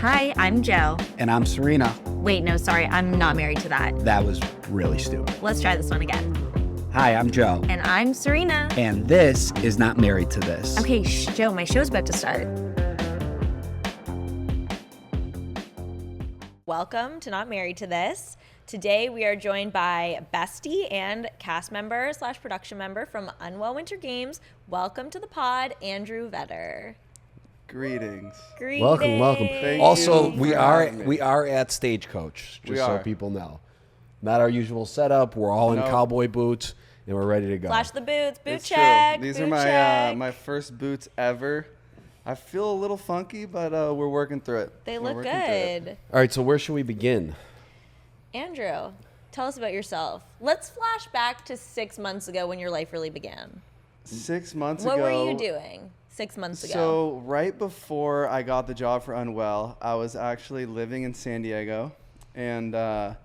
Hi, I'm Joe. And I'm Serena. Wait, no, sorry, I'm not married to that. That was really stupid. Let's try this one again. Hi, I'm Joe. And I'm Serena. And this is Not Married to This. Okay, Joe, my show's about to start. Welcome to Not Married to This. Today we are joined by bestie and cast member / production member from Unwell Winter Games. Welcome to the pod, Andrew Vetter. Greetings. Welcome. Thank Also, you we for are having me. we are at Stagecoach, just so are. people know. Not our usual setup. We're all in Nope. cowboy boots and we're ready to go. Flash the boots, boot It's check. true. These boot are my check. my first boots ever. I feel a little funky, but we're working through it. They We're look working through it. good. All right, so where should we begin? Andrew, tell us about yourself. Let's flash back to 6 months ago when your life really began. 6 months What ago. were you doing 6 months ago? So right before I got the job for Unwell, I was actually living in San Diego, and I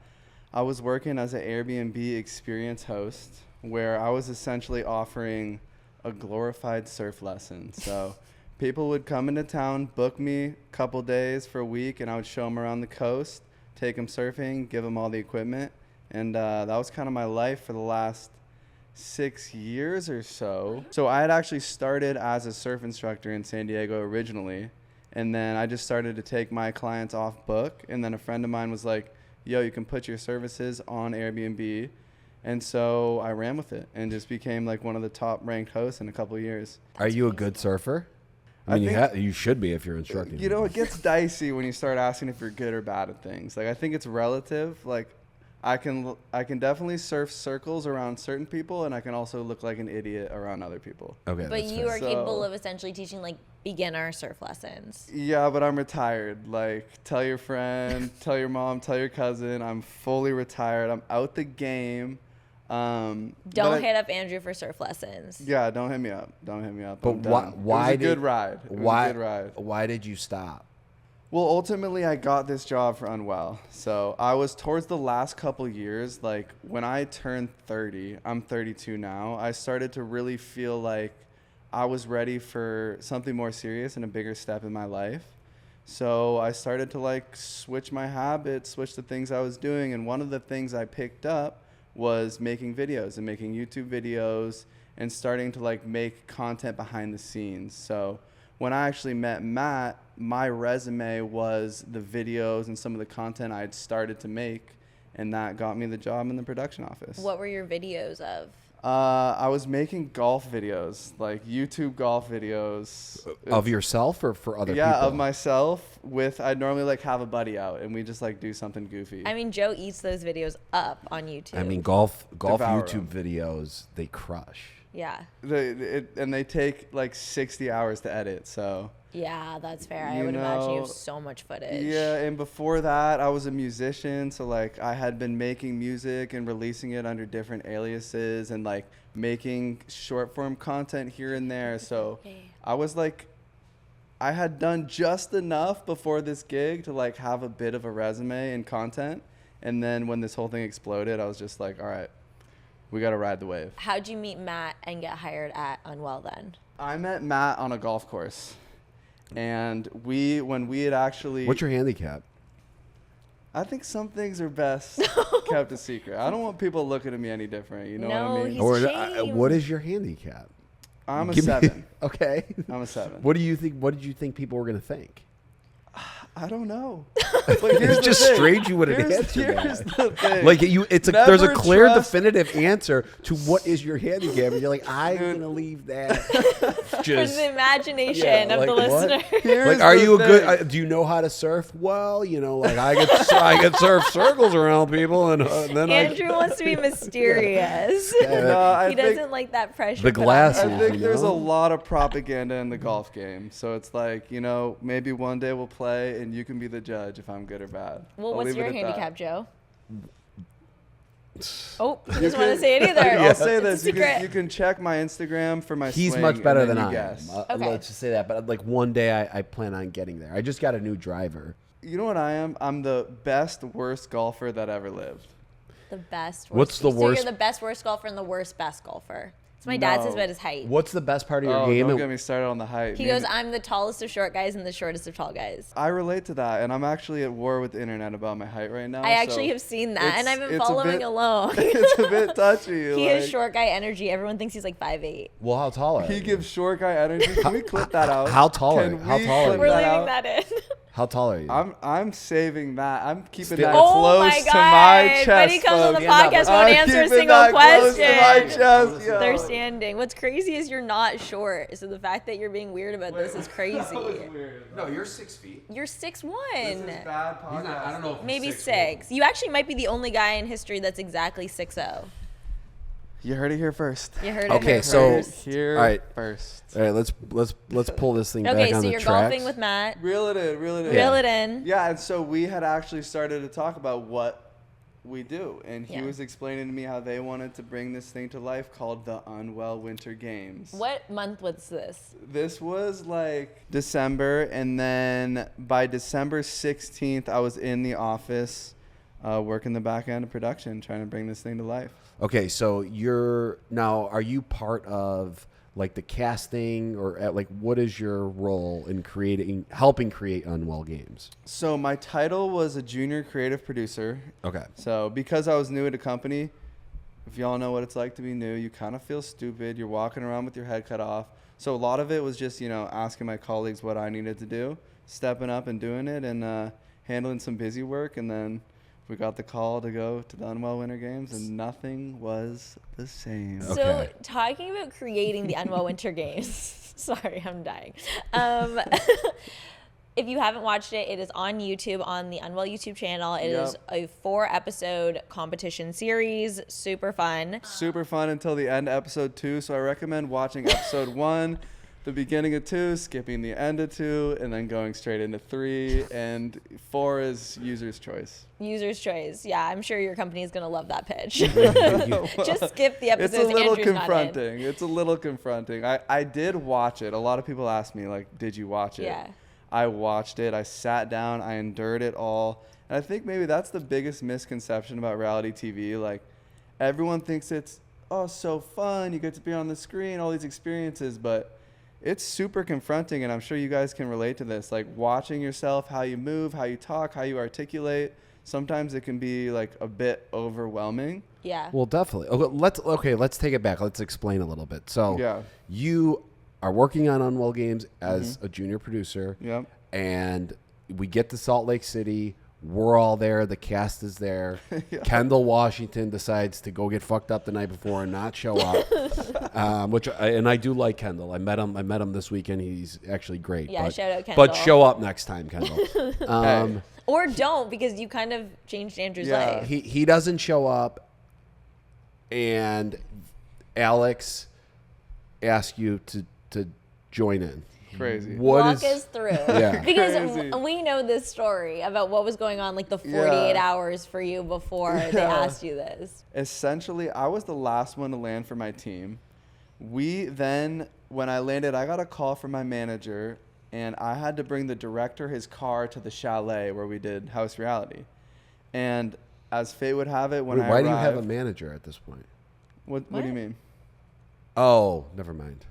was working as an Airbnb experience host, where I was essentially offering a glorified surf lesson. So people would come into town, book me a couple days for a week, and I would show them around the coast, take them surfing, give them all the equipment, and that was kind of my life for the last 6 years or so. So I had actually started as a surf instructor in San Diego originally, and then I just started to take my clients off book, and then a friend of mine was like, yo, you can put your services on Airbnb. And so I ran with it and just became like one of the top ranked hosts in a couple of years. Are you a good surfer? I mean, you should be if you're instructing. You know, it gets dicey when you start asking if you're good or bad at things. Like, I think it's relative. Like, I can definitely surf circles around certain people, and I can also look like an idiot around other people. Okay, But that's you fair. are capable of essentially teaching like beginner surf lessons. Yeah, but I'm retired. Like, tell your friend, tell your mom, tell your cousin. I'm fully retired. I'm out the game. Don't hit up Andrew for surf lessons. Yeah, don't hit me up. But I'm why? done. Why it was a did good ride. It was why? a good ride. Why did you stop? Well, ultimately, I got this job for Unwell. So I was towards the last couple years, like when I turned 30, I'm 32 now, I started to really feel like I was ready for something more serious and a bigger step in my life. So I started to like switch my habits, switch the things I was doing. And one of the things I picked up was making videos and making YouTube videos and starting to like make content behind the scenes. So when I actually met Matt, my resume was the videos and some of the content I had started to make, and that got me the job in the production office. What were your videos of? I was making golf videos, like YouTube golf videos. Of yourself or for other people? Yeah, of myself. I'd normally like have a buddy out, and we just like do something goofy. I mean, Joe eats those videos up on YouTube. I mean, golf Devour YouTube 'em. videos, they crush. yeah. They take like 60 hours to edit, so. Yeah, that's fair. I You would imagine you know, have so much footage. Yeah, and before that, I was a musician, so like I had been making music and releasing it under different aliases and like making short form content here and there. So I was like, I had done just enough before this gig to like have a bit of a resume and content. And then when this whole thing exploded, I was just like, all right, we got to ride the wave. How'd you meet Matt and get hired at Unwell then? I met Matt on a golf course. And when we had actually... What's your handicap? I think some things are best kept a secret. I don't want people looking at me any different. You know what I mean? he's Or ashamed. what is your handicap? I'm a Give me- 7. Okay. I'm a 7. What do you think? What did you think people were gonna think? I don't know. But here's It's just the thing. strange you wouldn't Here's answer the that. thing. Like there's a Never clear, trust- definitive answer to what is your handicap, and you're like, I'm gonna leave that. For the imagination Yeah, of the like, what? listener. Here's Like, are the you a thing. good? Do you know how to surf? Well, like I could surf circles around people, and then Andrew wants to be mysterious. No, I He think, doesn't like that pressure. The put on glasses. him. I think you there's a know? lot of propaganda in the golf game. So it's like, maybe one day we'll play and you can be the judge if I'm good or bad. Well, I'll what's leave it your at that. handicap, Joe? Oh, he doesn't want to say it either. I'll say It's a this. You secret. can check my Instagram for my He's swing, much better and then than you I guess. am. Okay. Let's just say that. But like one day, I plan on getting there. I just got a new driver. You know what I am? I'm the best, worst golfer that ever lived. The best. Worst. What's the So worst- you're the best worst golfer and the worst best golfer. So my dad No. says about his height. What's the best part of your Oh, game? don't get me started on the height. He goes, I'm the tallest of short guys and the shortest of tall guys. I relate to that, and I'm actually at war with the internet about my height right now. I actually so have seen that, and I've been it's a following bit- along. It's a bit touchy. He has short guy energy. Everyone thinks he's like 5'8". Well, how tall are He you? gives short guy energy. Can we clip that out? How tall are Can you? How we tall are clip you? We're that leaving out? that in. How tall are you? I'm saving that. I'm keeping Still- that Oh close my to God. my chest. Buddy comes on the folks. podcast, won't I'm answer a keeping single that close to my question. chest, yo. They're standing. What's crazy is you're not short. So the fact that you're being weird about this is crazy. no, you're 6 feet. You're 6'1". This is bad podcast. I don't know if he's Maybe 6'1". 6. You actually might be the only guy in history that's exactly 6'0". You heard it here first. You heard it Okay, here so- first. Here All right. first. All right, let's pull this thing Okay, back on so the you're tracks. golfing with Matt. Reel it in. Reel it in. Reel it in. Yeah, and so we had actually started to talk about what we do, and he Yeah. was explaining to me how they wanted to bring this thing to life called the Unwell Winter Games. What month was this? This was like December, and then by December 16th, I was in the office working the back end of production, trying to bring this thing to life. Okay, so are you part of like the casting or like what is your role in helping create Unwell Games? So my title was a junior creative producer. Okay. So because I was new at a company, if y'all know what it's like to be new, you kind of feel stupid. You're walking around with your head cut off. So a lot of it was just, asking my colleagues what I needed to do, stepping up and doing it, and handling some busy work. And then we got the call to go to the Unwell Winter Games, and nothing was the same. Okay. So talking about creating the Unwell Winter Games. Sorry, I'm dying. If you haven't watched it, it is on YouTube, on the Unwell YouTube channel. It is a 4-episode competition series. Super fun. Super fun until the end of episode 2. So I recommend watching episode 1, the beginning of 2, skipping the end of 2, and then going straight into 3. And 4 is user's choice. User's choice. Yeah, I'm sure your company is going to love that pitch. Just skip the episodes. It's a little Andrew's not in. confronting. It's a little confronting. I did watch it. A lot of people ask me, like, did you watch it? Yeah. I watched it. I sat down. I endured it all. And I think maybe that's the biggest misconception about reality TV. Like, everyone thinks it's, so fun. You get to be on the screen, all these experiences. But it's super confronting, and I'm sure you guys can relate to this. Like, watching yourself, how you move, how you talk, how you articulate. Sometimes it can be, like, a bit overwhelming. Yeah. Well, definitely. Let's take it back. Let's explain a little bit. So Yeah. you are working on Unwell Games as a junior producer. Yep. And we get to Salt Lake City. We're all there. The cast is there. Yeah. Kendall Washington decides to go get fucked up the night before and not show up. I do like Kendall. I met him this weekend. He's actually great. Yeah, but, shout out Kendall. But show up next time, Kendall. Hey. Or don't, because you kind of changed Andrew's Yeah. life. He doesn't show up, and Alex asks you to join in. Crazy. Walk us through. Yeah. Because Crazy. we know this story about what was going on like the 48 hours for you before they asked you this. Essentially, I was the last one to land for my team. When I landed, I got a call from my manager, and I had to bring the director his car to the chalet where we did House Reality. And as fate would have it, when I Why arrived, do you have a manager at this point? What do you mean? Oh, never mind.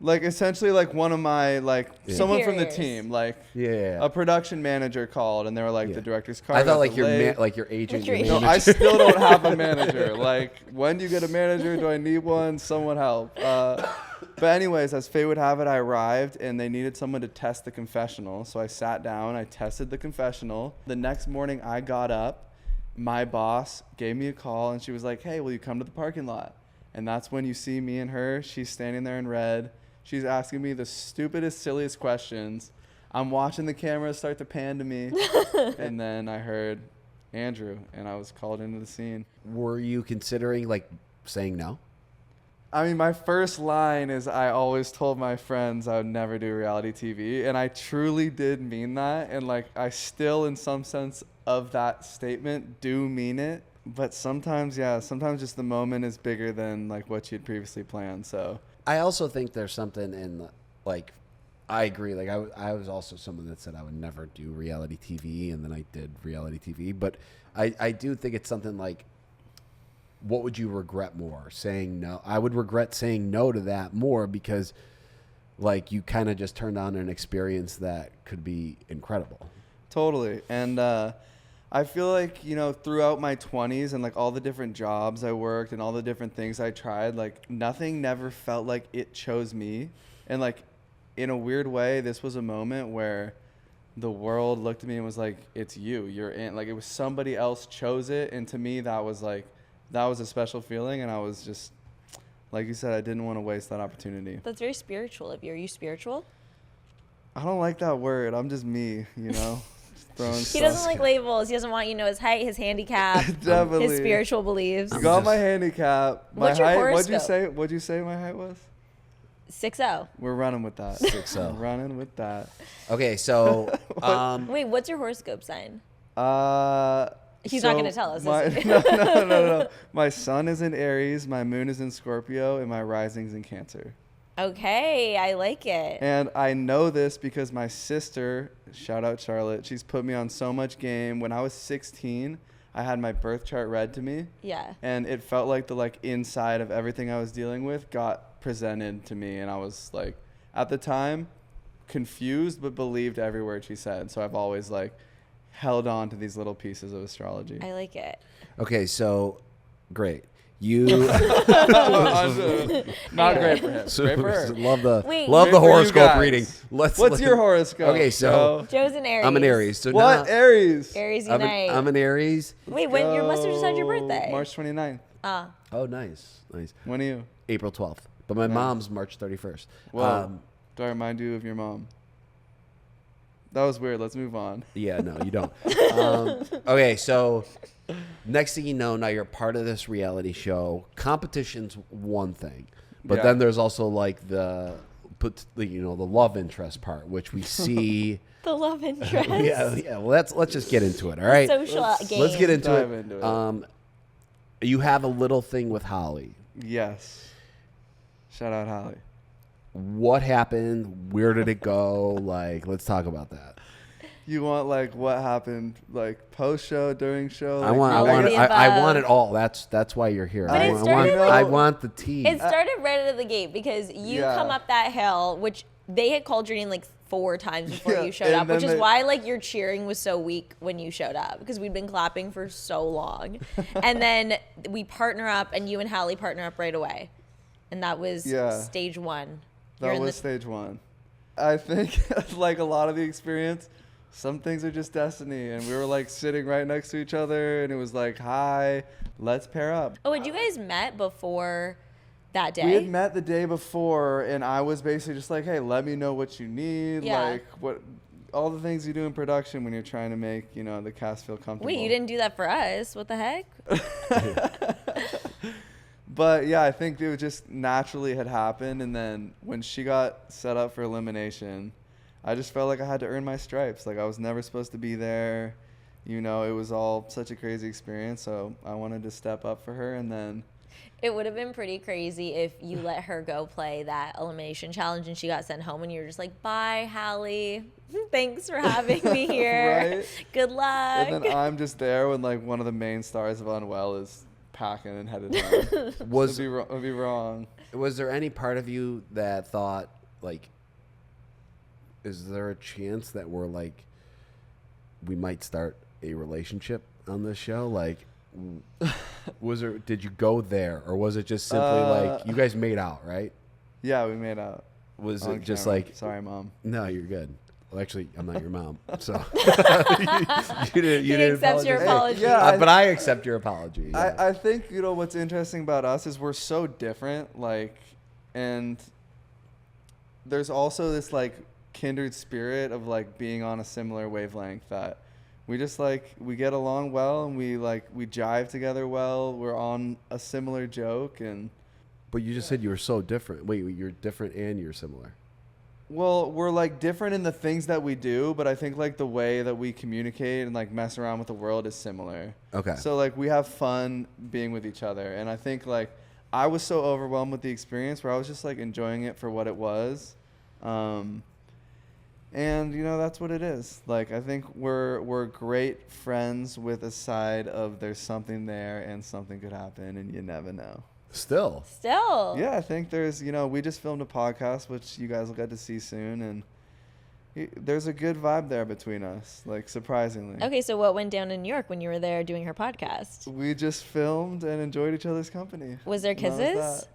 Like, essentially, like, one of my, like, someone from the Superiors. team, like, Yeah. a production manager called, and they were like, Yeah. the director's car I thought got like delayed. your agent. Like your your agent. No, I still don't have a manager. Like, when do you get a manager? Do I need one? Someone help. But anyways, as fate would have it, I arrived, and they needed someone to test the confessional. So I sat down. I tested the confessional. The next morning, I got up. My boss gave me a call, and she was like, hey, will you come to the parking lot? And that's when you see me and her. She's standing there in red. She's asking me the stupidest, silliest questions. I'm watching the camera start to pan to me. And then I heard Andrew, and I was called into the scene. Were you considering like saying no? I mean, my first line is I always told my friends I would never do reality TV. And I truly did mean that. And, like, I still, in some sense of that statement, do mean it. But sometimes just the moment is bigger than, like, what you'd previously planned. So I also think there's something in like, I agree. Like I was also someone that said I would never do reality TV, and then I did reality TV. But I do think it's something like what would you regret more? Saying no? I would regret saying no to that more because like you kind of just turned on an experience that could be incredible. Totally. And I feel like, throughout my 20s and like all the different jobs I worked and all the different things I tried, like nothing never felt like it chose me. And like in a weird way, this was a moment where the world looked at me and was like, it's you, you're in. Like it was somebody else chose it. And to me, that was a special feeling. And I was just, like you said, I didn't want to waste that opportunity. That's very spiritual of you. Are you spiritual? I don't like that word. I'm just me, He doesn't like labels. He doesn't want you to know his height, his handicap, Definitely. his spiritual beliefs. You got my handicap. My What's your height. horoscope? What'd you say my height was? 6'0". We're running with that. 6'0". We're running with that. Okay, so Wait, what's your horoscope sign? He's So not going to tell us. Is he? No. My sun is in Aries, my moon is in Scorpio, and my rising's in Cancer. Okay, I like it. And I know this because my sister, shout out Charlotte, she's put me on so much game. When I was 16, I had my birth chart read to me. Yeah. And it felt like the inside of everything I was dealing with got presented to me, and I was like, at the time, confused but believed every word she said. So I've always held on to these little pieces of astrology. I like it. okay, so great. You Not great for him. Great for her. love the Wait. love Great the for you horoscope guys. reading. What's your horoscope? Okay, so Joe's an Aries. I'm an Aries. So What? now Aries? Aries I'm unite. an Aries. Wait, when you must have just had your birthday. March 29th. Oh, nice. When are you? April 12th. But my mom's March 31st. Well, do I remind you of your mom? That was weird. Let's move on. Yeah, no, you don't. Okay, so next thing you know, now you're part of this reality show. Competition's one thing, but Yeah. then there's also the love interest part, which we see. The love interest. yeah. Well, let's just get into it. All right, Social game. let's get into Dive it. into it. You have a little thing with Holly. Yes. Shout out Holly. What happened? Where did it go? Let's talk about that. You want what happened post show, during show? I want it all. That's why you're here. But I it want, started I want the tea. It started right out of the gate because you Yeah. come up that hill, which they had called your name 4 times before Yeah, you showed and up, which then is why your cheering was so weak when you showed up because we'd been clapping for so long. And then we partner up and you and Hallie partner up right away. And that was stage 1. That was stage 1. I think a lot of the experience, some things are just destiny. And we were sitting right next to each other and it was hi, let's pair up. Oh, had you guys met before that day? We had met the day before and I was basically just hey, let me know what you need. Yeah. What all the things you do in production when you're trying to make, the cast feel comfortable. Wait, you didn't do that for us? What the heck? But yeah, I think it just naturally had happened. And then when she got set up for elimination, I just felt like I had to earn my stripes. I was never supposed to be there. It was all such a crazy experience. So I wanted to step up for her. And then It would have been pretty crazy if you let her go play that elimination challenge and she got sent home and you were just bye, Hallie. Thanks for having me here. Right? Good luck. And then I'm just there when one of the main stars of Unwell is packing and headed home. It'd be wrong. Was there any part of you that thought is there a chance that we might start a relationship on this show? Did you go there or was it just simply you guys made out, right? Yeah, we made out. Was On it just camera. Sorry, Mom. no, you're good. Well, actually, I'm not your mom, so He accepts your apology. Yeah, but I accept your apology. Yeah. I think what's interesting about us is we're so different, and there's also this kindred spirit of being on a similar wavelength that we just we get along well and we jive together well. We're on a similar joke and. But you just said you were so different. Wait, you're different and you're similar. Well, we're different in the things that we do, but I think the way that we communicate and mess around with the world is similar. Okay. So we have fun being with each other, and I think I was so overwhelmed with the experience where I was just enjoying it for what it was, And that's what it is. Like, I think we're great friends with a side of there's something there and something could happen and you never know. Still. Yeah, I think there's, we just filmed a podcast, which you guys will get to see soon, and there's a good vibe there between us, like, surprisingly. Okay, so what went down in New York when you were there doing her podcast? We just filmed and enjoyed each other's company. Was there And that was kisses? that.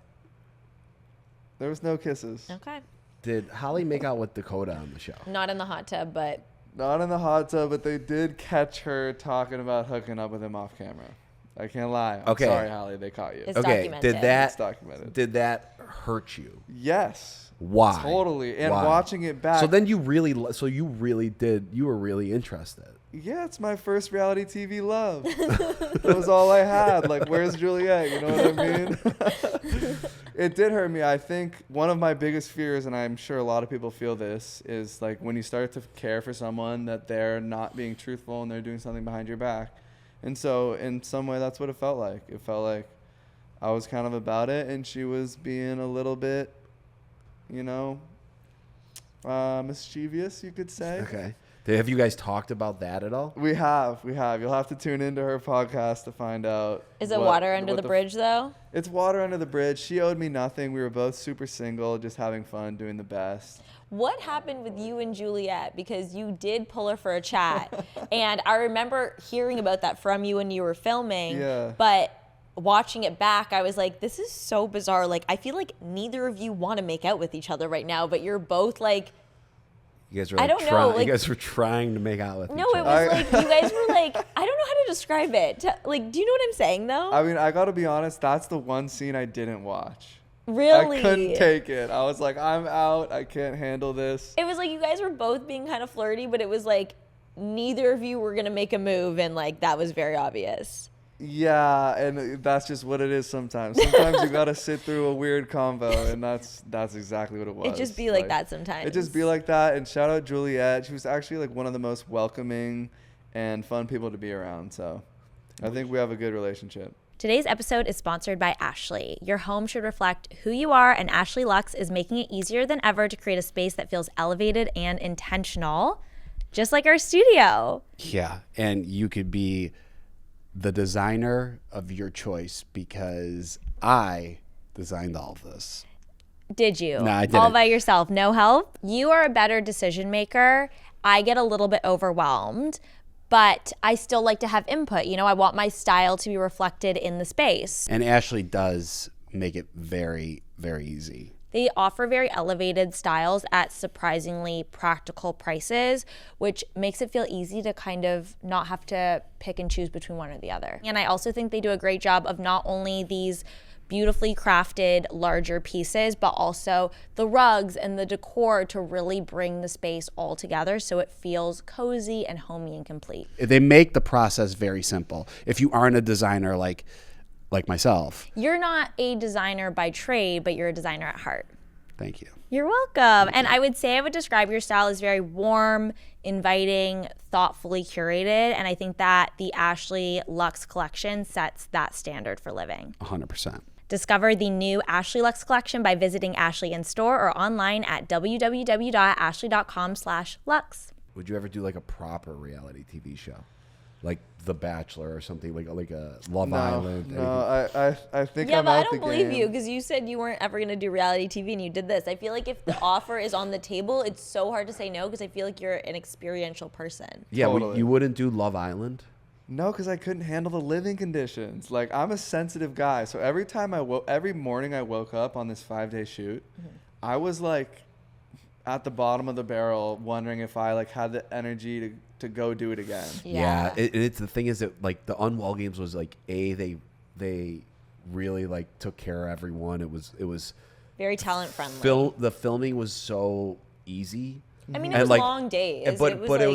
There was no kisses. Okay. Did Holly make out with Dakota on the show? Not in the hot tub, but Not in the hot tub, but they did catch her talking about hooking up with him off camera. I can't lie. I'm Okay. sorry, Holly, they caught you. It's Okay, documented. It's documented. did that hurt you? Yes. Why? Totally. And Why? watching it back. So then you were really interested. Yeah, it's my first reality TV love. That was all I had. Like, where's Juliet? You know what I mean? It did hurt me. I think one of my biggest fears, and I'm sure a lot of people feel this, is like when you start to care for someone that they're not being truthful and they're doing something behind your back. And so in some way, that's what it felt like. It felt like I was kind of about it, and she was being a little bit, mischievous, you could say. Okay. Have you guys talked about that at all? We have. You'll have to tune into her podcast to find out. is it water under the bridge, though? It's water under the bridge. She owed me nothing. We were both super single, just having fun, doing the best. What happened with you and Juliet? Because you did pull her for a chat. And I remember hearing about that from you when you were filming. Yeah. But watching it back, I was like, this is so bizarre. Like, I feel like neither of you want to make out with each other right now, but you're both like, You guys were I don't know, like- you guys were trying to make out with no, each it other. was like, you guys were like, I don't know how to describe it. Like, do you know what I'm saying, though? I mean, I got to be honest, that's the one scene I didn't watch. Really? I couldn't take it. I was like, I'm out. I can't handle this. It was like you guys were both being kind of flirty, but it was like neither of you were going to make a move, and like that was very obvious. Yeah, and that's just what it is sometimes. Sometimes you got to sit through a weird convo, and that's exactly what it was. It just be like that sometimes. It just be like that, and shout out Juliet. She was actually like one of the most welcoming and fun people to be around, so I think we have a good relationship. Today's episode is sponsored by Ashley. Your home should reflect who you are, and Ashley Luxe is making it easier than ever to create a space that feels elevated and intentional, just like our studio. Yeah, and you could be the designer of your choice because I designed all of this. Did you? No, I All didn't. by yourself, no help? You are a better decision maker. I get a little bit overwhelmed, but I still like to have input. I want my style to be reflected in the space. And Ashley does make it very, very easy. They offer very elevated styles at surprisingly practical prices, which makes it feel easy to kind of not have to pick and choose between one or the other. And I also think they do a great job of not only these beautifully crafted larger pieces, but also the rugs and the decor to really bring the space all together so it feels cozy and homey and complete. They make the process very simple. If you aren't a designer like myself, You're not a designer by trade, but you're a designer at heart. thank you. You're welcome. And I would describe your style as very warm, inviting, thoughtfully curated. And I think that the Ashley Luxe collection sets that standard for living. 100%. Discover the new Ashley Luxe collection by visiting Ashley in store or online at www.ashley.com/luxe. Would you ever do like a proper reality TV show? Like The Bachelor or something, like a Love Island? No, I think Yeah, I'm but I out don't the believe game. you because you said you weren't ever going to do reality TV and you did this. I feel like if the offer is on the table, it's so hard to say no because I feel like you're an experiential person. Yeah, Totally. you wouldn't do Love Island? No, because I couldn't handle the living conditions. Like, I'm a sensitive guy, so every morning I woke up on this 5-day shoot, I was like at the bottom of the barrel, wondering if I like had the energy to go do it again. Yeah. It's the thing is that like the Unwell Games was like they really like took care of everyone. It was Very talent friendly. the filming was so easy. I mean, it And, was like, long days. But it was it like-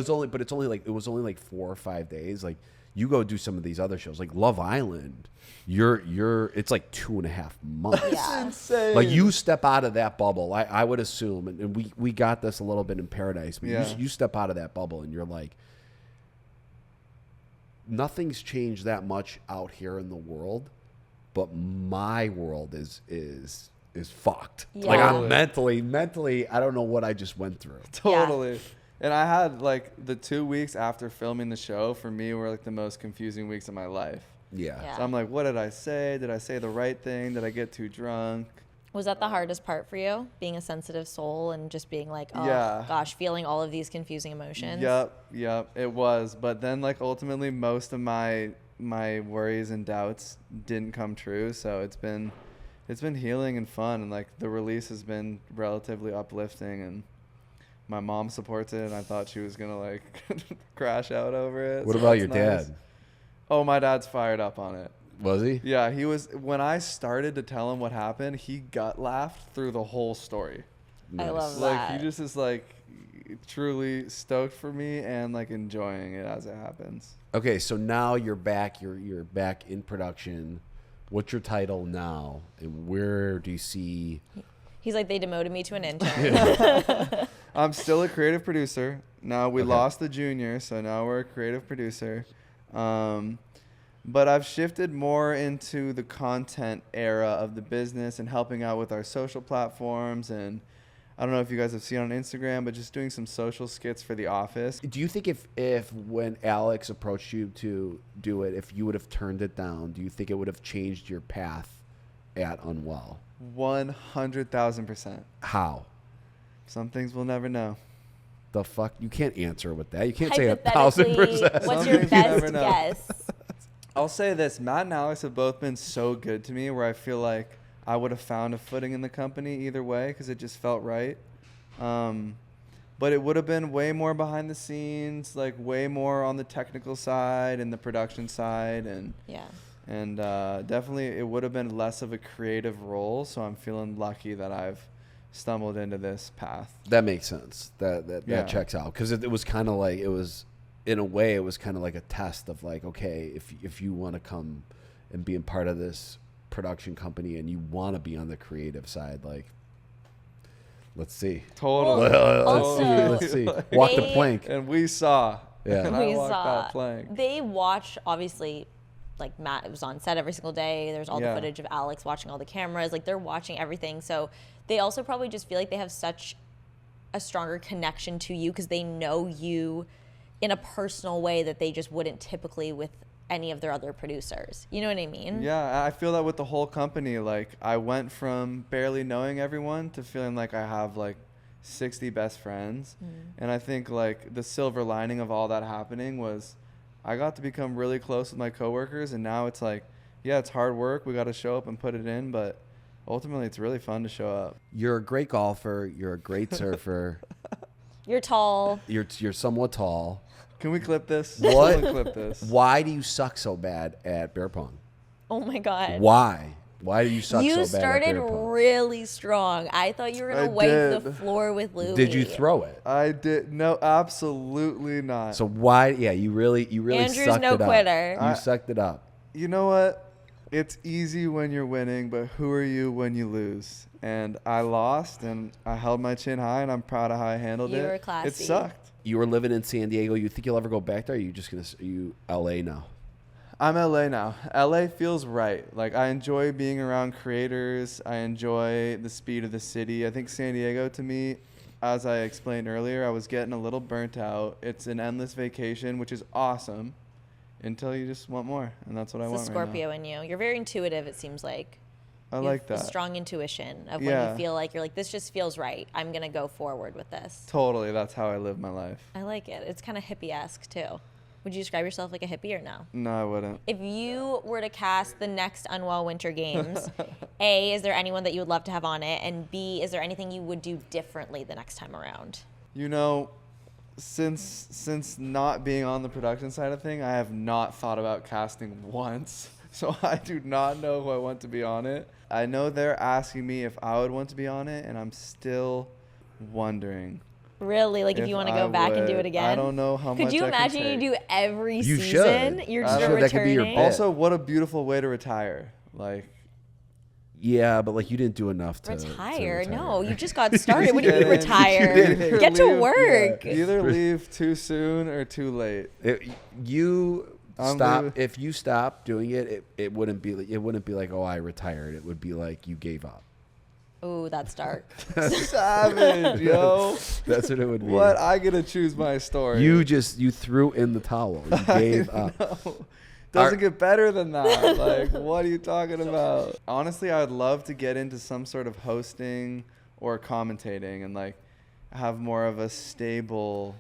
was only like 4 or 5 days. Like you go do some of these other shows like Love Island, it's like 2.5 months. Yeah. Insane. Like you step out of that bubble, I would assume, and we got this a little bit in Paradise, but Yeah. you step out of that bubble and you're like, nothing's changed that much out here in the world, but my world is is fucked. Yeah. Like Totally. I'm mentally, I don't know what I just went through. Totally. And I had like the 2 weeks after filming the show for me were like the most confusing weeks of my life. Yeah. So I'm like, what did I say? Did I say the right thing? Did I get too drunk? Was that the hardest part for you, being a sensitive soul and just being like, oh Yeah. gosh, feeling all of these confusing emotions? Yep, it was. But then like ultimately most of my worries and doubts didn't come true. So it's been healing and fun, and like the release has been relatively uplifting, and my mom supports it, and I thought she was gonna like crash out over it. What so about that's your nice. dad? Oh, my dad's fired up on it. Was he? Yeah, he was. When I started to tell him what happened, he gut laughed through the whole story. I love Like that. he just is like truly stoked for me and like enjoying it as it happens. Okay, so now you're back. You're back in production. What's your title now, and where do you see? He's like, they demoted me to an intern. I'm still a creative producer. Now we Okay. lost the junior, so now we're a creative producer. But I've shifted more into the content era of the business and helping out with our social platforms. And I don't know if you guys have seen on Instagram, but just doing some social skits for The Office. Do you think if when Alex approached you to do it, if you would have turned it down, do you think it would have changed your path at Unwell? 100,000%. How? Some things we'll never know. The fuck? You can't answer with that. You can't say Hypothetically, 1,000%. what's Some your things you never best know. guess? I'll say this. Matt and Alex have both been so good to me where I feel like I would have found a footing in the company either way because it just felt right. But it would have been way more behind the scenes, like way more on the technical side and the production side. Yeah. And definitely it would have been less of a creative role. So I'm feeling lucky that I've stumbled into this path. That makes sense. That Yeah. checks out because it was kind of like in a way it was kind of like a test of like, okay, if you want to come and be a part of this production company and you want to be on the creative side, like, let's see. Totally. Let's see. Walk the plank. And we saw. Yeah. And I We walked saw. that plank. They watch, obviously, like Matt was on set every single day. There's all Yeah. the footage of Alex watching all the cameras. Like they're watching everything. So they also probably just feel like they have such a stronger connection to you because they know you in a personal way that they just wouldn't typically with any of their other producers. You know what I mean? Yeah, I feel that with the whole company. Like, I went from barely knowing everyone to feeling like I have, like, 60 best friends. And I think, like, the silver lining of all that happening was I got to become really close with my coworkers. And now it's like, yeah, it's hard work. We got to show up and put it in. But ultimately, it's really fun to show up. You're a great golfer. You're a great surfer. You're tall. You're somewhat tall. Can we clip this? What? Someone clip this. Why do you suck so bad at bear pong? Oh my God. Why? Why do you suck You so bad at started bear pong? really strong. I thought you were I going to wipe the did. floor with Louie. Did you throw it? I did. No, absolutely not. So why? Yeah, you really Andrew's sucked no it up. quitter. You sucked it up. You know what? It's easy when you're winning, but who are you when you lose? And I lost, and I held my chin high, and I'm proud of how I handled You it. were classy. It sucked. You were living in San Diego. You think you'll ever go back there? Or are you just are you LA now? I'm LA now. LA feels right. Like, I enjoy being around creators. I enjoy the speed of the city. I think San Diego, to me, as I explained earlier, I was getting a little burnt out. It's an endless vacation, which is awesome, until you just want more. And that's what I It's the want Scorpio right in you. You're very intuitive, it seems like. now. I You like have a that. strong intuition of when Yeah. you feel like you're like, this just feels right. I'm going to go forward with this. Totally. That's how I live my life. I like it. It's kind of hippie-esque, too. Would you describe yourself like a hippie or no? No, I wouldn't. If you were to cast the next Unwell Winter Games, A, is there anyone that you would love to have on it? And B, is there anything you would do differently the next time around? You know, since not being on the production side of thing, I have not thought about casting once. So I do not know who I want to be on it. I know they're asking me if I would want to be on it, and I'm still wondering. Really? Like if you want to go I back and do would. it again? I don't know how much Could you I can imagine you take. do every You season? should. You're I'm just sure that could be your returning? bit. Also, what a beautiful way to retire. Like, Yeah, but like you didn't do enough to Retire? to No, you just got started. What do you mean kidding. retire? Either Get to leave- work. either leave too soon or too late. You I'm stop. leaving. If you stop doing it, it wouldn't be like, oh, I retired. It would be like you gave up. Ooh, that's dark. Savage, yo. That's what it would be. What? I get to choose my story. You threw in the towel. You gave up. No. Doesn't get better than that. Like, what are you talking about? Honestly, I would love to get into some sort of hosting or commentating and like have more of a stable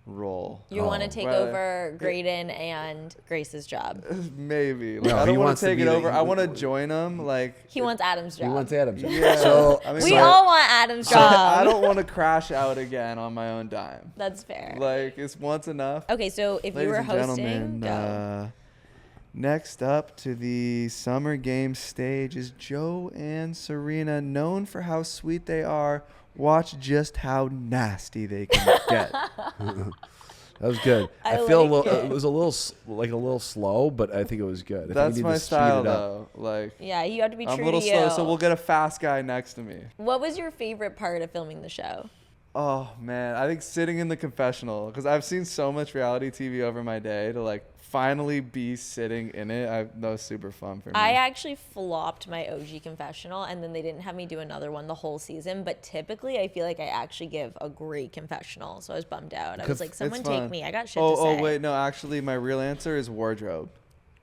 role. You want to take Right. over Graydon and Grace's job. Maybe. Like, No, I he don't want wants to to take be it the- over. I want to join them. Like, He wants Adam's job. He wants Adam's job. Yeah. So I mean, We so all want Adam's job. I don't want to crash out again on my own dime. That's fair. Like, it's once enough. Okay, so if you Ladies were and hosting, gentlemen, go. next up to the Summer Games stage is Joe and Serena, known for how sweet they are. Watch just how nasty they can get. that was good. I I feel like it. it was a little slow, but I think it was good. I think That's we need my to speed style, it up. though. Like, Yeah, you have to be true I'm a little to slow, you. so we'll get a fast guy next to me. What was your favorite part of filming the show? Oh man, I think sitting in the confessional, because I've seen so much reality TV over my day, to like finally be sitting in it. That was super fun for me. I actually flopped my OG confessional, and then they didn't have me do another one the whole season. But typically, I feel like I actually give a great confessional, so I was bummed out. I was like, "Someone It's take fun. me! I got shit to say." Oh wait, no, actually, my real answer is wardrobe.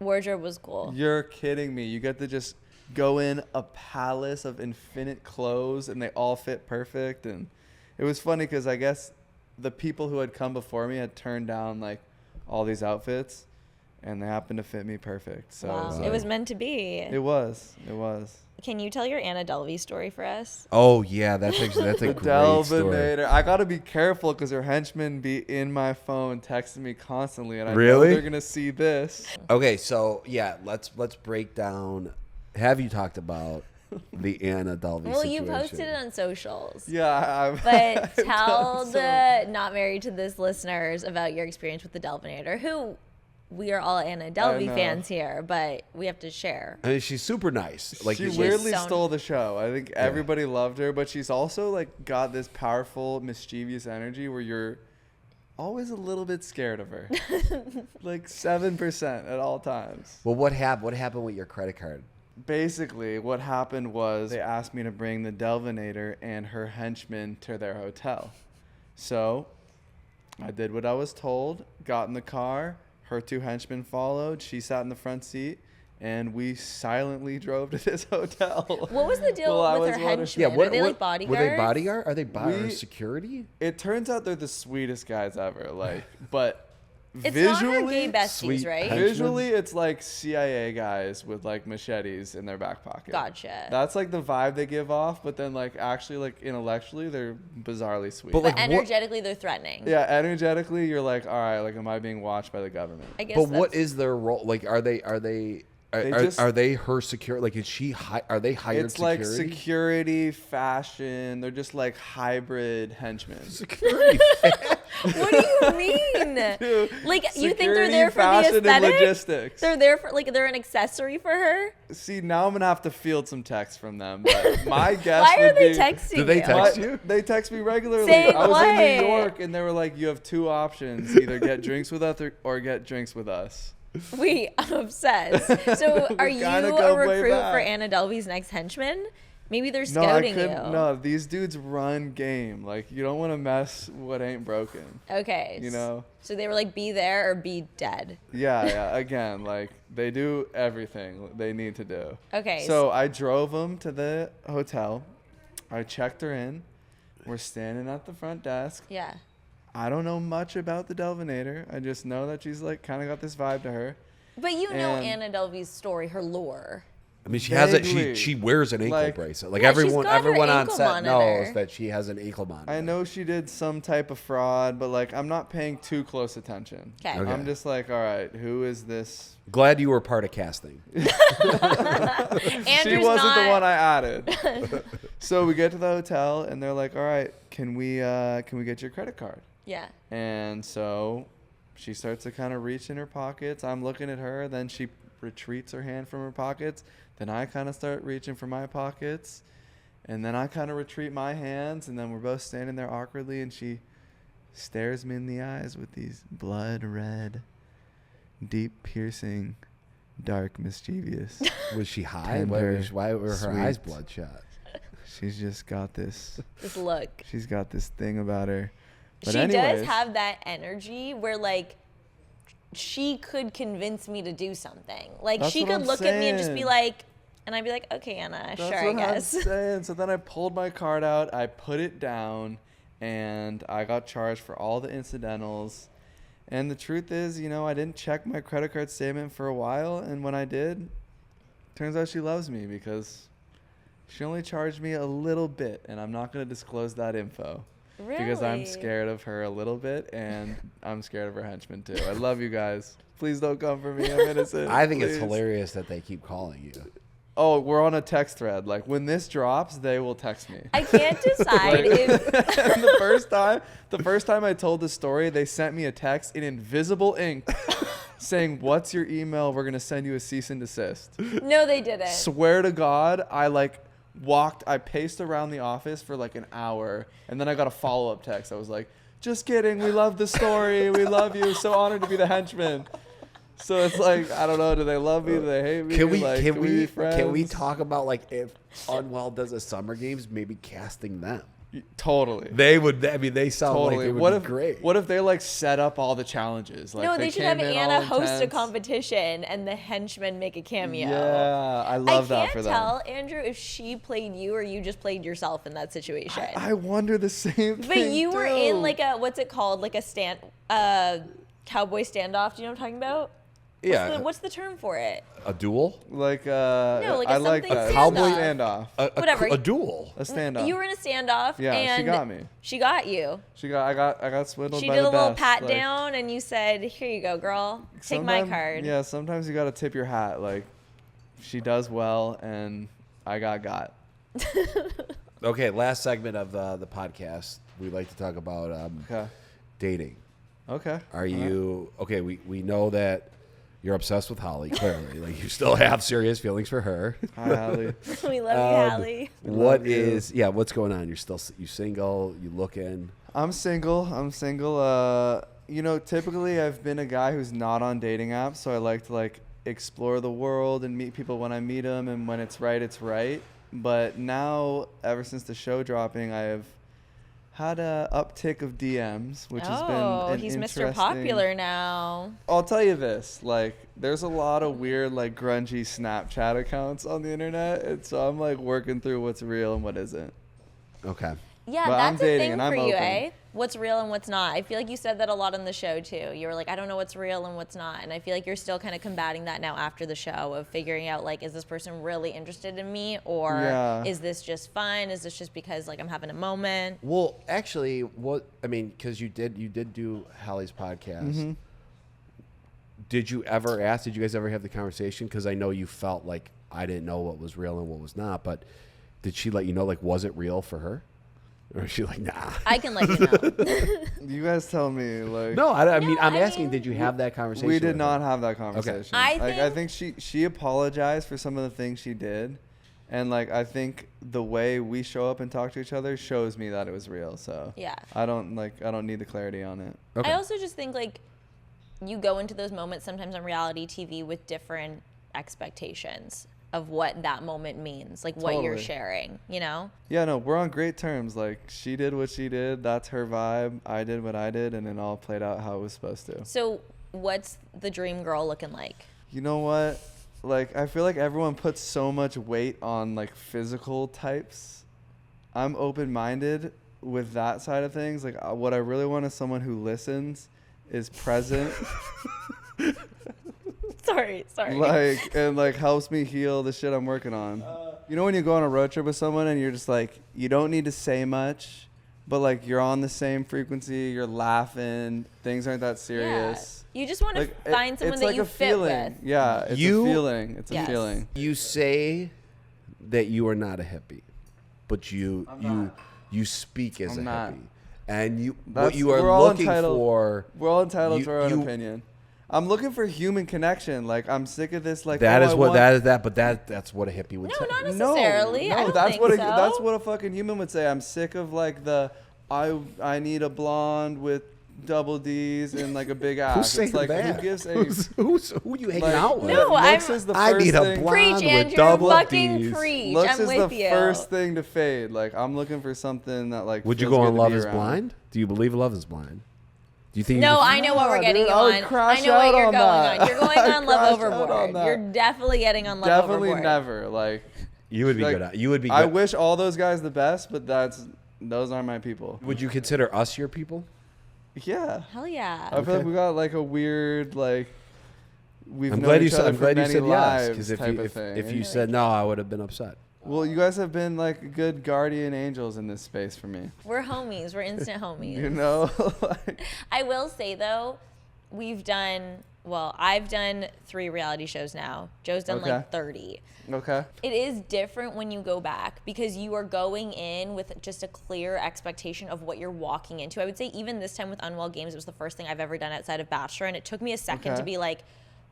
Wardrobe was cool. You're kidding me. You get to just go in a palace of infinite clothes, and they all fit perfect. And it was funny because I guess the people who had come before me had turned down like all these outfits, and they happened to fit me perfect. So Wow. It was meant to be. It was. Can you tell your Anna Delvey story for us? Oh yeah, that's a The great story. Delvinator. I gotta be careful because her henchmen be in my phone texting me constantly, and I know Really? they're gonna see this. Okay, so yeah, let's break down. Have you talked about the Anna Delvey Well, situation? you posted it on socials. Yeah, But I've tell done the not married to this listeners about your experience with the Delvinator, who we are all Anna Delvey know. fans here, but we have to share. I mean, she's super nice. Like she She's weirdly so- stole the show. I think everybody loved her, but she's also like got this powerful, mischievous energy where you're always a little bit scared of her. Like 7% at all times. Well, what happened with your credit card? Basically, what happened was they asked me to bring the Delvinator and her henchmen to their hotel. So I did what I was told, got in the car, her two henchmen followed, she sat in the front seat, and we silently drove to this hotel. What was the deal Well, I with was her wondering- henchmen? Are they like bodyguards? Were they bodyguard? Are they We- security? It turns out they're the sweetest guys ever. Like, but It's not her visually, gay besties, sweet right? henchmen. visually, it's like CIA guys with like machetes in their back pocket. Gotcha. That's like the vibe they give off, but then like actually like intellectually they're bizarrely sweet. But, But like, what- energetically, they're threatening. yeah, energetically you're like, all right, like am I being watched by the government? I guess. But what that's- is their role? Like, are they just- are they her security? Like, are they hired It's security? like security, fashion. They're just like hybrid henchmen. Security. What do you mean? Dude, Like you think they're security, there for the fashion, and aesthetic? logistics. They're there for like they're an accessory for her. See, now I'm gonna have to field some texts from them. But my guess Why would are they be, texting Do they you? text What? you? They text me regularly. Saying I was in New what? York, and they were like, "You have two options: either get drinks with us or get drinks with us." Wait, I'm obsessed. So are you kinda a go way recruit for back. Anna Delvey's next henchman? Maybe they're No, I scouting couldn't. you. No, these dudes run game. Like you don't want to mess what ain't broken. Okay. You know? So they were like, be there or be dead. Yeah. Again, like they do everything they need to do. Okay. So I drove them to the hotel. I checked her in. We're standing at the front desk. Yeah. I don't know much about the Delvinator. I just know that she's like kind of got this vibe to her. But you know And- Anna Delvey's story, her lore. I mean, she has it. Vaguely. She wears an ankle Like- bracelet. Like Yeah, she's everyone got her on ankle set monitor. knows that she has an ankle monitor. I know she did some type of fraud, but like I'm not paying too close attention. 'Kay. Okay. I'm just like, all right, who is this? Glad you were part of casting. Andrew's She wasn't the not- one I added. So we get to the hotel and they're like, all right, can we get your credit card? Yeah. And so she starts to kind of reach in her pockets. I'm looking at her. Then she retreats her hand from her pockets. Then I kind of start reaching for my pockets. And then I kind of retreat my hands. And then we're both standing there awkwardly. And she stares me in the eyes with these blood red, deep piercing, dark, mischievous. Was she high? Tender, Why were her sweet. eyes bloodshot? she's just got this look. She's got this thing about her. But she anyways, does have that energy where like she could convince me to do something. Like That's she what could I'm look at me and just be saying. like, and I'd be like, okay, Anna, That's sure, I what guess. I'm saying. So then I pulled my card out, I put it down, and I got charged for all the incidentals. And the truth is, you know, I didn't check my credit card statement for a while, and when I did, turns out she loves me because she only charged me a little bit, and I'm not going to disclose that info. Really? Because I'm scared of her a little bit, and I'm scared of her henchmen too. I love you guys. Please don't come for me. I'm innocent. I think Please. it's hilarious that they keep calling you. Oh, we're on a text thread. Like when this drops, they will text me. I can't decide if And the first time I told the story, they sent me a text in invisible ink saying, "What's your email? We're gonna send you a cease and desist." no, they didn't. Swear to God, I paced around the office for like an hour, and then I got a follow-up text. I was like, "Just kidding. We love the story. We love you. So honored to be the henchman." So it's like, I don't know. Do they love me? Do they hate me? Can we Like, can be we friends? can we talk about like if Unwell does a summer games, maybe casting them? Totally. They would. I mean, they sound like Totally. it would What be if great. What if they like set up all the challenges? Like, No, they should have came in Anna all host a intense. competition and the henchmen make a cameo. Yeah, I love that for I them. can't tell, Andrew, if she played you or you just played yourself in that situation. I wonder the same thing. But you were in too. like a, what's it called? Like a cowboy standoff. Do you know what I'm talking about? Yeah, What's the term for it? a duel, like like a I like something that. cowboy standoff. Whatever. a duel. A standoff. You were in a standoff. Yeah, and she got me. She got you. I got swindled She by did the a little best. pat Like, down, and you said, "Here you go, girl. Take my sometime- card." Yeah, sometimes you gotta tip your hat. Like, she does well, and I got. Okay, last segment of the podcast. We like to talk about Okay. dating. Okay. Are you okay? We know that you're obsessed with Holly. Clearly, like you still have serious feelings for her. Hi, Allie. We love you, Hallie. What Love you. is what's going on? You single? You looking? I'm single. You know, typically I've been a guy who's not on dating apps, so I like to like explore the world and meet people when I meet them, and when it's right, it's right. But now, ever since the show dropping, I have had a uptick of DMs, which has been an he's Mr. interesting- Popular now. I'll tell you this, like, there's a lot of weird, like, grungy Snapchat accounts on the internet, and so I'm, like, working through what's real and what isn't. Okay. Yeah, But I'm that's a dating thing and for I'm you, open. eh? What's real and what's not. I feel like you said that a lot on the show too. You were like, I don't know what's real and what's not. And I feel like you're still kind of combating that now after the show of figuring out like, is this person really interested in me, or Yeah. is this just fun? Is this just because like I'm having a moment? Well, actually, because you did do Hallie's podcast. Mm-hmm. Did you guys ever have the conversation? Because I know you felt like I didn't know what was real and what was not, but did she let you know, like, was it real for her? Or is she like, nah? I can let you know. You guys tell me, like... No, I mean, I'm I asking, mean, did you have that conversation? We with did her? not have that conversation. I I think- think she apologized for some of the things she did, and like I think the way we show up and talk to each other shows me that it was real. So Yeah. I don't need the clarity on it. Okay. I also just think like you go into those moments sometimes on reality TV with different expectations of what that moment means, like what you're Totally. sharing, you know? Yeah, no, we're on great terms. Like she did what she did. That's her vibe. I did what I did, and it all played out how it was supposed to. So what's the dream girl looking like? You know what? Like I feel like everyone puts so much weight on like physical types. I'm open-minded with that side of things. Like what I really want is someone who listens, is present, Sorry. like and like helps me heal the shit I'm working on. You know when you go on a road trip with someone and you're just like you don't need to say much, but like you're on the same frequency, you're laughing, things aren't that serious. Yeah. You just want to Like, find someone it's that like you a fit feeling. with. Yeah, it's You- a feeling. It's Yes. a feeling. You say that you are not a hippie, but you speak as I'm a not. hippie, and what That's- you we're are all looking entitled- for. We're all entitled You- to our own you- opinion. I'm looking for human connection. Like I'm sick of this. Like That oh, is I what want- that is that, but that's what a hippie would No, say. not necessarily. No, I don't that's think what so. that's what a fucking human would say. I'm sick of like the I need a blonde with double D's and like a big ass. Who's saying It's like that? who gives a Who you hanging like, out with? No, looks I'm- is the I first need a thing. blonde Preach, with Andrew. double Fucking D's. preach. Looks I'm is with the you. first thing to fade. Like I'm looking for something that like. Would you feels go good on to Love be Is around. Blind? Do you believe Love Is Blind? Do you think? No, you I know what we're Nah, getting dude, you I would on. crash I know what out you're on going that. on. You're going I'd on Love crash out on Overboard. that. You're definitely getting on Love Definitely Overboard. never. Like You would be like, good at. You would be. Good. I wish all those guys the best, but those aren't my people. Would you consider us your people? Yeah. Hell yeah. I feel like we got like a weird like. We've I'm known glad you each said. other I'm for glad you many said yes. lives Because if type you of thing. if you said no, I would have been upset. Well, you guys have been like good guardian angels in this space for me. We're homies. We're instant homies. You know. Like, I will say though, I've done 3 reality shows now. Joe's done Okay. like 30. okay. It is different when you go back because you are going in with just a clear expectation of what you're walking into. I would say even this time with Unwell Games, it was the first thing I've ever done outside of Bachelor, and it took me a second Okay. to be like,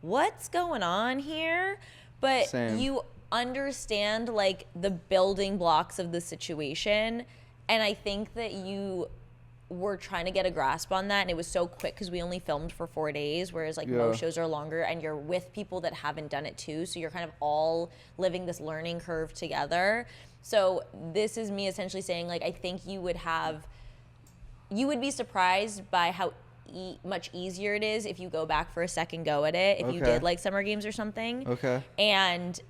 what's going on here? But Same. you understand like the building blocks of the situation, and I think that you were trying to get a grasp on that, and it was so quick because we only filmed for 4 days, whereas like most shows are longer, and you're with people that haven't done it too, so you're kind of all living this learning curve together. So this is me essentially saying like I think you would be surprised by how much easier it is if you go back for a second go at it, if you Okay. did like Summer Games or something. Okay. And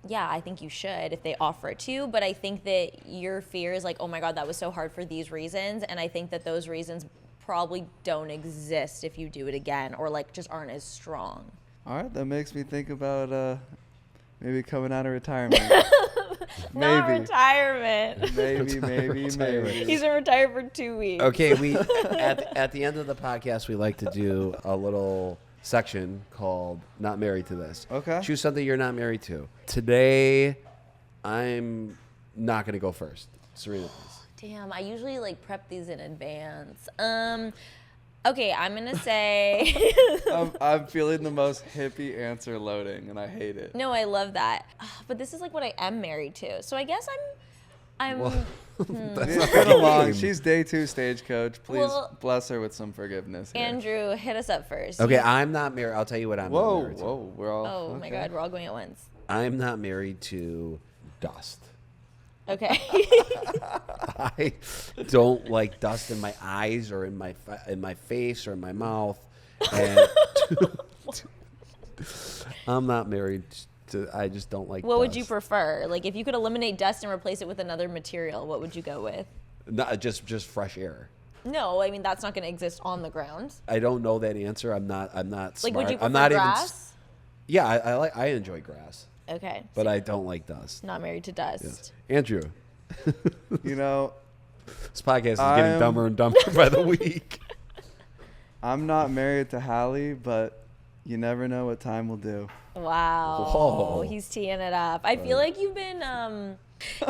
yeah, I think you should if they offer it to you. But I think that your fear is like, oh my God, that was so hard for these reasons. And I think that those reasons probably don't exist if you do it again, or like just aren't as strong. All right. That makes me think about maybe coming out of retirement. Not Maybe. retirement. maybe. He's been retired for 2 weeks. Okay, we at the end of the podcast, we like to do a little section called "Not Married to This." Okay. Choose something you're not married to. Today, I'm not gonna go first. Serena, please. Damn, I usually like prep these in advance. Okay, I'm gonna say I'm feeling the most hippie answer loading, and I hate it. no, I love that. But this is like what I am married to. So I guess I'm That's It's not been the a long. game. She's day 2 stagecoach. Please Well- bless her with some forgiveness. Here. Andrew, hit us up first. Okay, I'm not married. I'll tell you what I'm not Whoa, married to. whoa, we're all. Oh my okay. God, we're all going at once. I'm not married to dust. Okay. I don't like dust in my eyes or in my face or in my mouth. And I'm not married to. I just don't like. What would you dust. prefer? Like, if you could eliminate dust and replace it with another material, what would you go with? Not just fresh air. No, I mean that's not going to exist on the ground. I don't know that answer. I'm not smart. Like, would you prefer I'm not grass? Yeah, I enjoy grass, Okay. but I don't like dust. Not married to dust. Yes. Andrew, You know, this podcast is getting I'm- dumber and dumber by the week. I'm not married to Hallie, but you never know what time will do. Wow. Whoa. He's teeing it up. I feel like you've been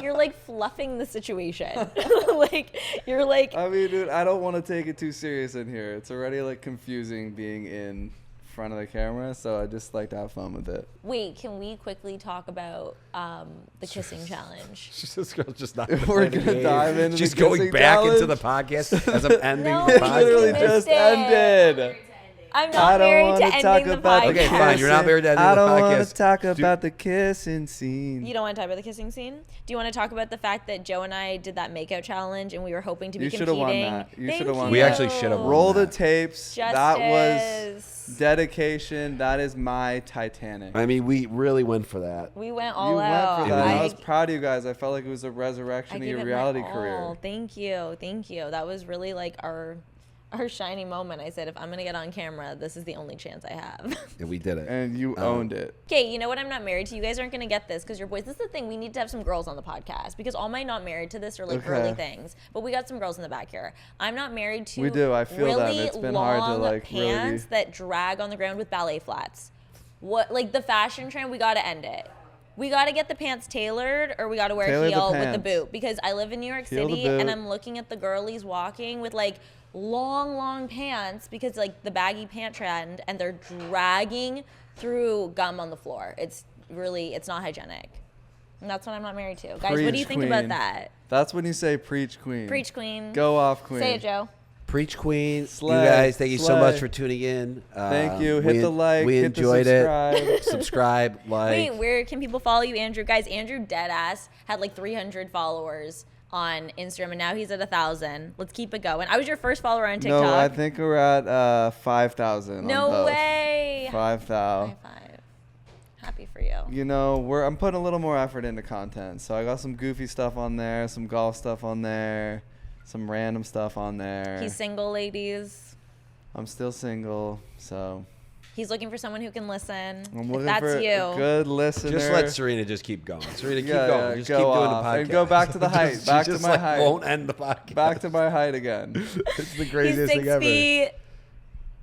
you're like fluffing the situation. Like you're like I mean, dude, I don't want to take it too serious in here. It's already like confusing being in front of the camera, so I just like to have fun with it. wait, can we quickly talk about the kissing challenge? This girl's just not. We're playing gonna the dive game. into She's the going kissing back into challenge? the podcast as I'm ending No, the you podcast. Literally missed just it. ended. I'm I not don't married want to to talk ending the about podcast. the Okay, fine, you're not married to ending I the don't want podcast. to talk Dude. about the kissing scene. You don't want to talk about the kissing scene? Do you want to talk about the fact that Joe and I did that makeout challenge and we were hoping to be You competing? should've won that. You Thank should've won We that. actually should have won. Roll the that. tapes. Justice. That was dedication. That is my Titanic. I mean, we really went for that. We went You all went out. for that. I- I was proud of you guys. I felt like it was a I resurrection of gave your it reality my career. all. Thank you. Thank you. That was really like our shining moment. I said, if I'm going to get on camera, this is the only chance I have. And we did it. And you owned it. Okay, you know what? I'm not married to. You guys aren't going to get this because you're boys. This is the thing. We need to have some girls on the podcast because all my not married to this are like Okay. girly things. But we got some girls in the back here. I'm not married to We do. I feel that, and really it's been hard to, long like, really pants be- that drag on the ground with ballet flats. What, like the fashion trend, we got to end it. We got to get the pants tailored or we got to wear Tailor a the heel with the pants. boot because I live in New York Heel the City and boot. I'm looking at the girlies walking with like long pants because like the baggy pant trend and they're dragging through gum on the floor. It's not hygienic. And that's what I'm not married to. Guys, what do you Preach, think about queen. that? That's when you say preach, queen. Preach, queen. Go off, queen. Say it, Joe. Preach Queen. Slay, You guys, thank you so slay. much for tuning in. Thank you. Hit the like. We hit enjoyed the subscribe. it. Subscribe, like. Wait, where can people follow you, Andrew? Guys, Andrew deadass had like 300 followers on Instagram, and now he's at 1,000. Let's keep it going. I was your first follower on TikTok. No, I think we're at 5,000. No way. 5,000. High five. Happy for you. You know, I'm putting a little more effort into content. So I got some goofy stuff on there, some golf stuff on there, some random stuff on there. He's single, ladies. I'm still single, so He's looking for someone who can listen. I'm If looking that's for you. a good listener. Just let Serena just keep going. Serena, keep Yeah, going. yeah, Just go keep doing off. the podcast. And go back to the height. She Back to just, my height. Won't end the podcast. Back to my height again. It's the He's craziest 6 thing ever. feet.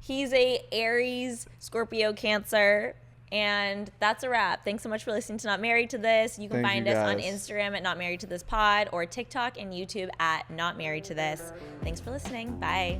He's a Aries, Scorpio, Cancer. And that's a wrap. Thanks so much for listening to Not Married to This. You can Thank find you, us on guys. Instagram at Not Married to This Pod or TikTok and YouTube at Not Married to This. Thanks for listening. Bye.